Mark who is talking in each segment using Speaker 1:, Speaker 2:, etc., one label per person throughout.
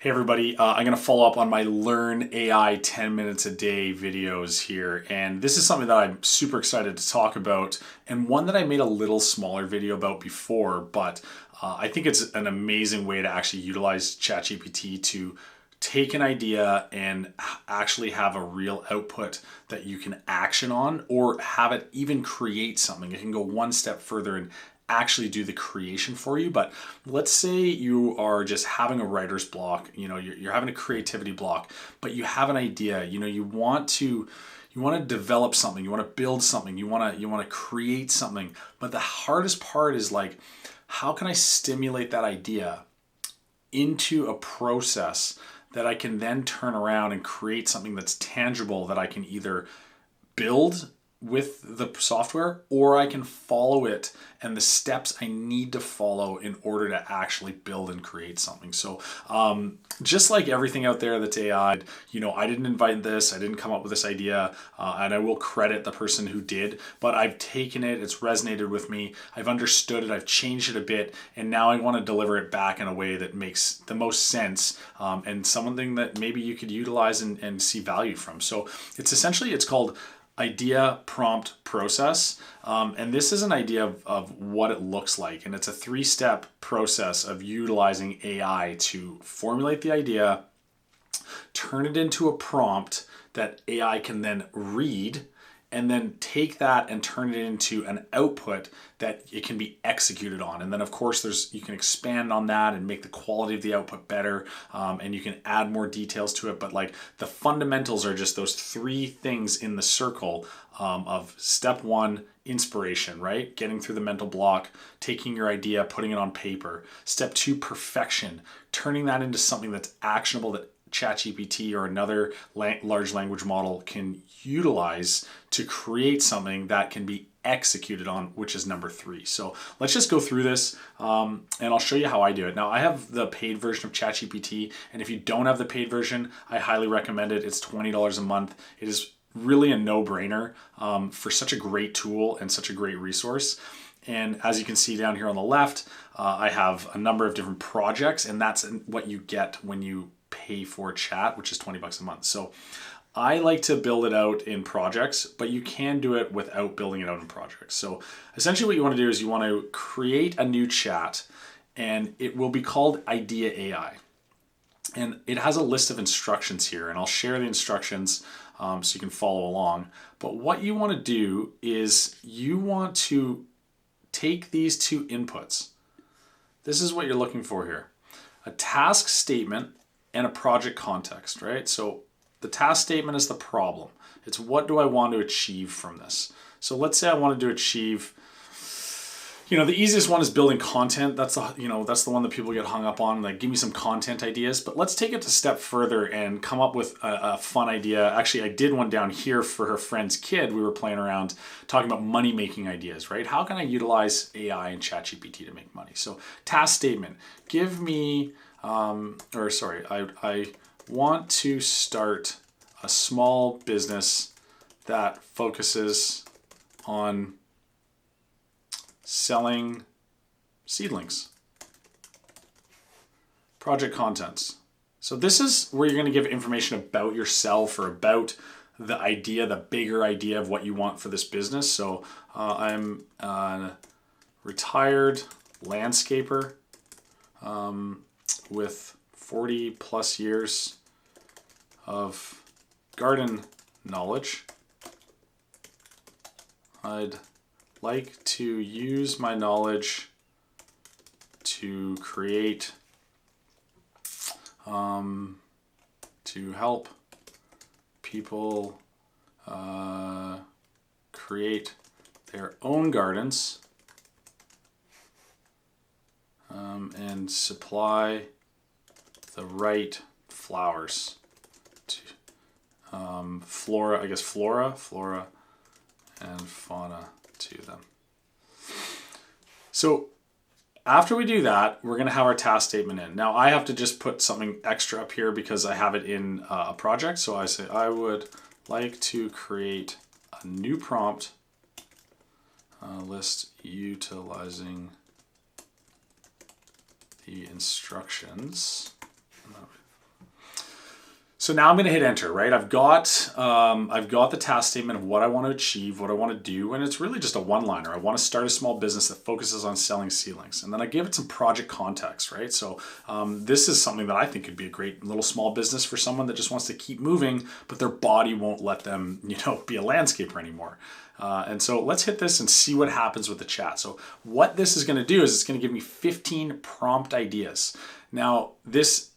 Speaker 1: Hey everybody, I'm going to follow up on my Learn AI 10 minutes a day videos here, and this is something that I'm super excited to talk about, and one that I made a little smaller video about before, but I think it's an amazing way to actually utilize ChatGPT to take an idea and actually have a real output that you can action on, or have it even create something. It can go one step further and actually do the creation for you. But let's say you are just having a writer's block, you're having a creativity block, but you have an idea, you want to develop something, you want to build something, you want to create something. But the hardest part is like, how can I stimulate that idea into a process that I can then turn around and create something that's tangible that I can either build with the software, or I can follow it and the steps I need to follow in order to actually build and create something. So just like everything out there that's AI, I didn't invite this, I didn't come up with this idea, and I will credit the person who did, but I've taken it, it's resonated with me, I've understood it, I've changed it a bit, and now I want to deliver it back in a way that makes the most sense, and something that maybe you could utilize and see value from. So it's called idea prompt process, and this is an idea of what it looks like, and it's a 3-step process of utilizing AI to formulate the idea, turn it into a prompt that AI can then read, and then take that and turn it into an output that it can be executed on. And then of course you can expand on that and make the quality of the output better, and you can add more details to it. But like the fundamentals are just those 3 things in the circle, of step 1, inspiration, right? Getting through the mental block, taking your idea, putting it on paper. Step 2, perfection, turning that into something that's actionable, that ChatGPT or another large language model can utilize to create something that can be executed on, which is number 3. So let's just go through this, and I'll show you how I do it. Now, I have the paid version of ChatGPT, and if you don't have the paid version, I highly recommend it. It's $20 a month. It is really a no-brainer for such a great tool and such a great resource. And as you can see down here on the left, I have a number of different projects, and that's what you get when you pay for chat, which is $20 a month. So I like to build it out in projects, but you can do it without building it out in projects. So essentially what you want to do is you want to create a new chat, and it will be called Idea AI. And it has a list of instructions here, and I'll share the instructions so you can follow along. But what you want to do is you want to take these 2 inputs. This is what you're looking for here: a task statement and a project context, right? So the task statement is the problem. It's what do I want to achieve from this? So let's say I wanted to achieve, the easiest one is building content. That's the one that people get hung up on. Like, give me some content ideas. But let's take it a step further and come up with a fun idea. Actually, I did one down here for her friend's kid. We were playing around talking about money-making ideas, right? How can I utilize AI and ChatGPT to make money? So task statement, give me, I want to start a small business that focuses on selling seedlings. Project contents. So this is where you're going to give information about yourself, or about the idea, the bigger idea of what you want for this business. So I'm a retired landscaper with 40 plus years of garden knowledge. I'd like to use my knowledge to create, to help people create their own gardens, and supply the right flowers to flora and fauna to them. So after we do that, we're going to have our task statement in. Now I have to just put something extra up here because I have it in a project. So I say I would like to create a new prompt list utilizing the instructions So now I'm going to hit enter, right? I've got the task statement of what I want to achieve, what I want to do, and it's really just a one-liner. I want to start a small business that focuses on selling seedlings, and then I give it some project context, right? So this is something that I think could be a great little small business for someone that just wants to keep moving, but their body won't let them, be a landscaper anymore. And so let's hit this and see what happens with the chat. So what this is going to do is it's going to give me 15 prompt ideas. Now this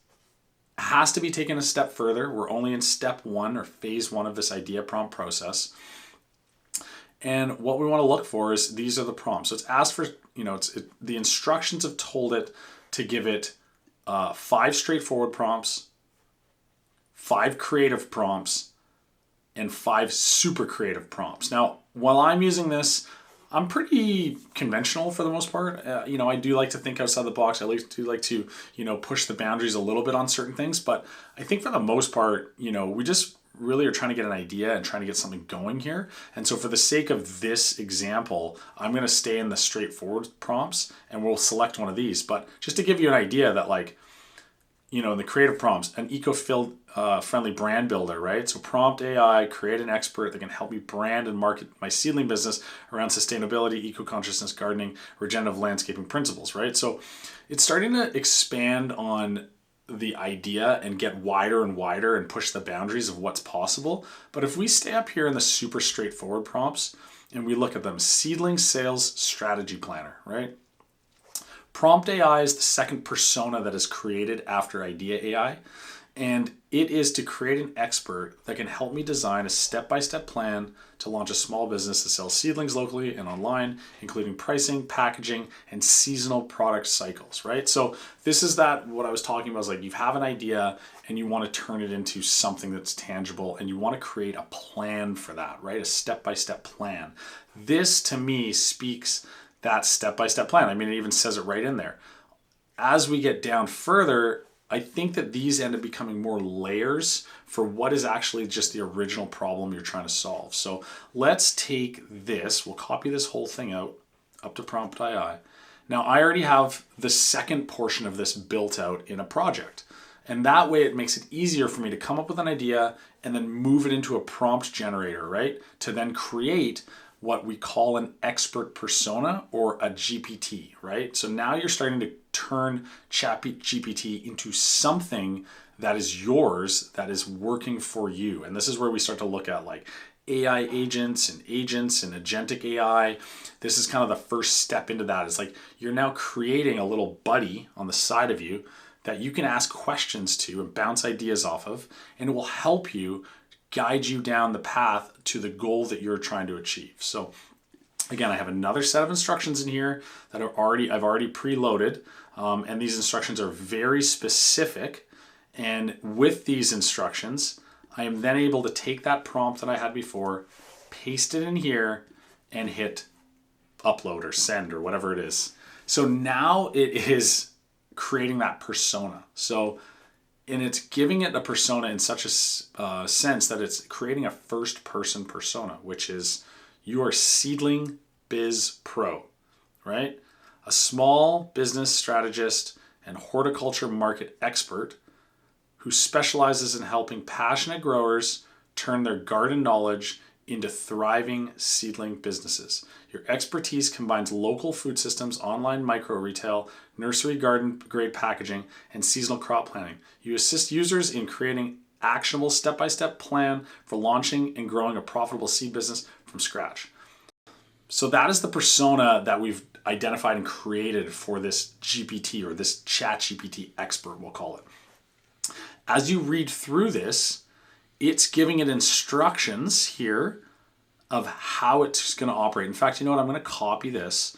Speaker 1: has to be taken a step further. We're only in step 1 or phase 1 of this idea prompt process. And what we want to look for is these are the prompts. So it's asked for, the instructions have told it to give it 5 straightforward prompts, 5 creative prompts, and 5 super creative prompts. Now, while I'm using this, I'm pretty conventional for the most part. I do like to think outside the box. I like to push the boundaries a little bit on certain things. But I think for the most part, we just really are trying to get an idea and trying to get something going here. And so for the sake of this example, I'm going to stay in the straightforward prompts and we'll select one of these. But just to give you an idea that in the creative prompts, an eco-friendly brand builder, right? So prompt AI, create an expert that can help me brand and market my seedling business around sustainability, eco-consciousness, gardening, regenerative landscaping principles, right? So it's starting to expand on the idea and get wider and wider and push the boundaries of what's possible. But if we stay up here in the super straightforward prompts and we look at them, seedling sales strategy planner, right? Prompt AI is the second persona that is created after Idea AI, and it is to create an expert that can help me design a step-by-step plan to launch a small business that sells seedlings locally and online, including pricing, packaging, and seasonal product cycles, right? So this is what I was talking about, is like you have an idea and you want to turn it into something that's tangible and you want to create a plan for that, right? A step-by-step plan. This, to me, speaks that step-by-step plan. I mean, it even says it right in there. As we get down further, I think that these end up becoming more layers for what is actually just the original problem you're trying to solve. So let's take this, we'll copy this whole thing out up to prompt AI. Now I already have the second portion of this built out in a project. And that way it makes it easier for me to come up with an idea and then move it into a prompt generator, right? To then create what we call an expert persona or a GPT, right? So now you're starting to turn ChatGPT into something that is yours, that is working for you. And this is where we start to look at like AI agents and agentic AI. This is kind of the first step into that. It's like you're now creating a little buddy on the side of you that you can ask questions to and bounce ideas off of, and it will help you guide you down the path to the goal that you're trying to achieve. So again, I have another set of instructions in here that I've already preloaded, and these instructions are very specific. And with these instructions, I am then able to take that prompt that I had before, paste it in here, and hit upload or send or whatever it is. So now it is creating that persona. And it's giving it a persona in such a sense that it's creating a first-person persona, which is you are Seedling Biz Pro, right? A small business strategist and horticulture market expert who specializes in helping passionate growers turn their garden knowledge into thriving seedling businesses. Your expertise combines local food systems, online micro retail, nursery garden grade packaging, and seasonal crop planning. You assist users in creating actionable step-by-step plan for launching and growing a profitable seed business from scratch. So that is the persona that we've identified and created for this GPT, or this ChatGPT expert, we'll call it. As you read through this, it's giving it instructions here of how it's going to operate. In fact, you know what? I'm going to copy this.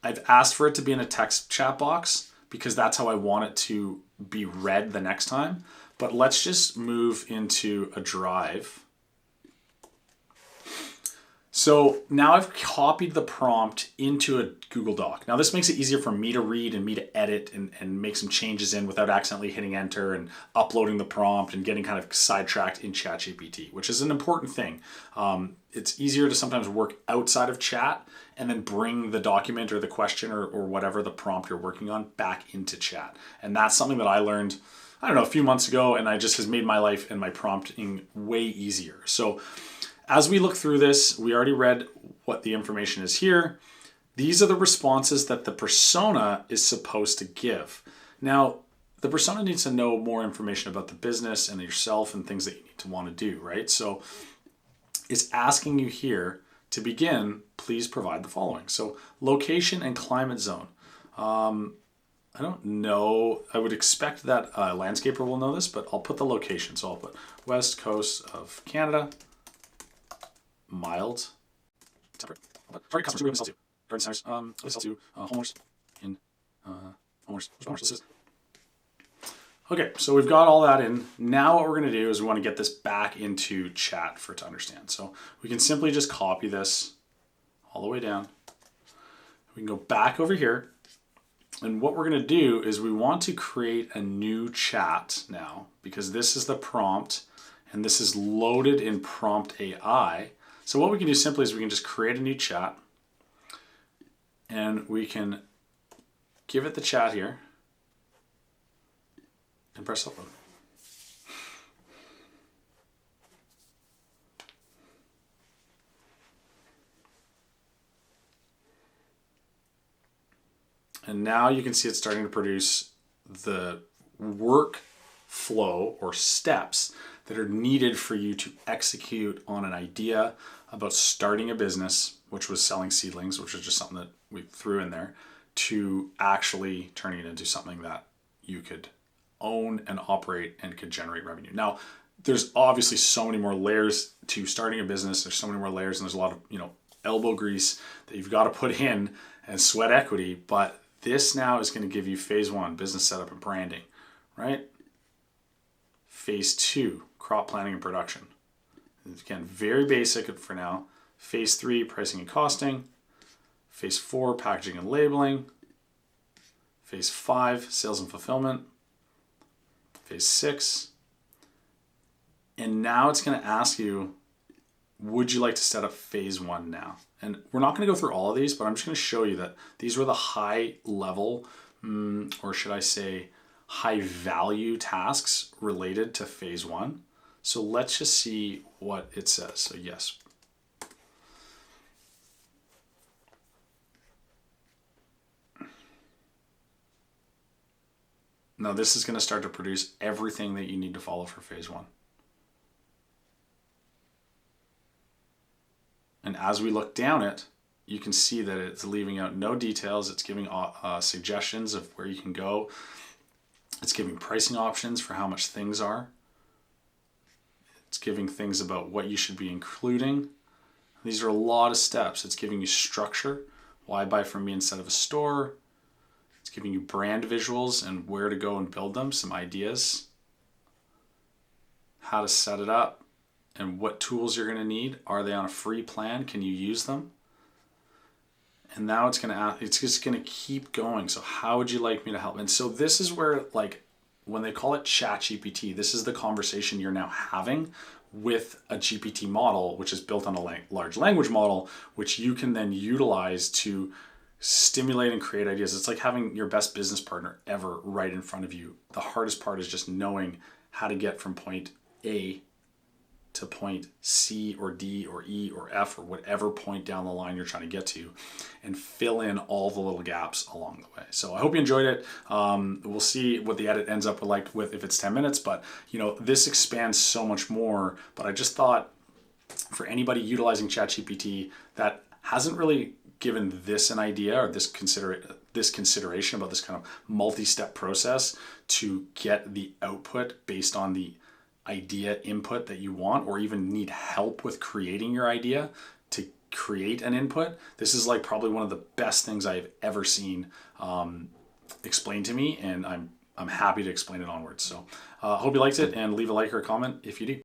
Speaker 1: I've asked for it to be in a text chat box because that's how I want it to be read the next time. But let's just move into a drive. So now I've copied the prompt into a Google Doc. Now this makes it easier for me to read and me to edit and make some changes in without accidentally hitting enter and uploading the prompt and getting kind of sidetracked in ChatGPT, which is an important thing. It's easier to sometimes work outside of chat and then bring the document or the question or whatever the prompt you're working on back into chat. And that's something that I learned I don't know, a few months ago, and I just has made my life and my prompting way easier. So as we look through this, we already read what the information is here. These are the responses that the persona is supposed to give. Now, the persona needs to know more information about the business and yourself and things that you need to want to do, right? So it's asking you here to begin, please provide the following. So location and climate zone. I don't know. I would expect that a landscaper will know this, but I'll put the location. So I'll put West Coast of Canada, mild, temperate. Target customers, who we sell to? Garden centers. We sell to homeowners in homeowners. Okay, so we've got all that in. Now what we're going to do is we want to get this back into chat for it to understand. So we can simply just copy this all the way down. We can go back over here. And what we're going to do is we want to create a new chat now, because this is the prompt and this is loaded in prompt AI. So what we can do simply is we can just create a new chat and we can give it the chat here and press upload. And now you can see it's starting to produce the workflow or steps that are needed for you to execute on an idea about starting a business, which was selling seedlings, which is just something that we threw in there, to actually turning it into something that you could own and operate and could generate revenue. Now, there's obviously so many more layers to starting a business. There's so many more layers, and there's a lot of, elbow grease that you've got to put in and sweat equity. But this now is going to give you phase 1, business setup and branding, right? Phase 2, crop planning and production. Again, very basic for now. Phase 3, pricing and costing. Phase 4, packaging and labeling. Phase 5, sales and fulfillment. Phase 6. And now it's going to ask you, would you like to set up phase 1 now? And we're not going to go through all of these, but I'm just going to show you that these were the high level, or should I say high value tasks related to phase 1. So let's just see what it says. So yes. Now this is going to start to produce everything that you need to follow for phase 1. And as we look down it, you can see that it's leaving out no details. It's giving suggestions of where you can go. It's giving pricing options for how much things are. It's giving things about what you should be including. These are a lot of steps. It's giving you structure. Why buy from me instead of a store? It's giving you brand visuals and where to go and build them, some ideas. How to set it up. And what tools you're going to need. Are they on a free plan? Can you use them? And now it's just going to keep going. So how would you like me to help? And so this is where, like, when they call it ChatGPT, this is the conversation you're now having with a GPT model, which is built on a large language model, which you can then utilize to stimulate and create ideas. It's like having your best business partner ever right in front of you. The hardest part is just knowing how to get from point A to point C or D or E or F or whatever point down the line you're trying to get to, and fill in all the little gaps along the way. So I hope you enjoyed it. We'll see what the edit ends up with if it's 10 minutes, but this expands so much more. But I just thought for anybody utilizing ChatGPT that hasn't really given this an idea or this consideration about this kind of multi-step process to get the output based on the idea input that you want, or even need help with creating your idea to create an input, this is like probably one of the best things I've ever seen explained to me, and I'm happy to explain it onwards. So hope you liked it, and leave a like or a comment if you do.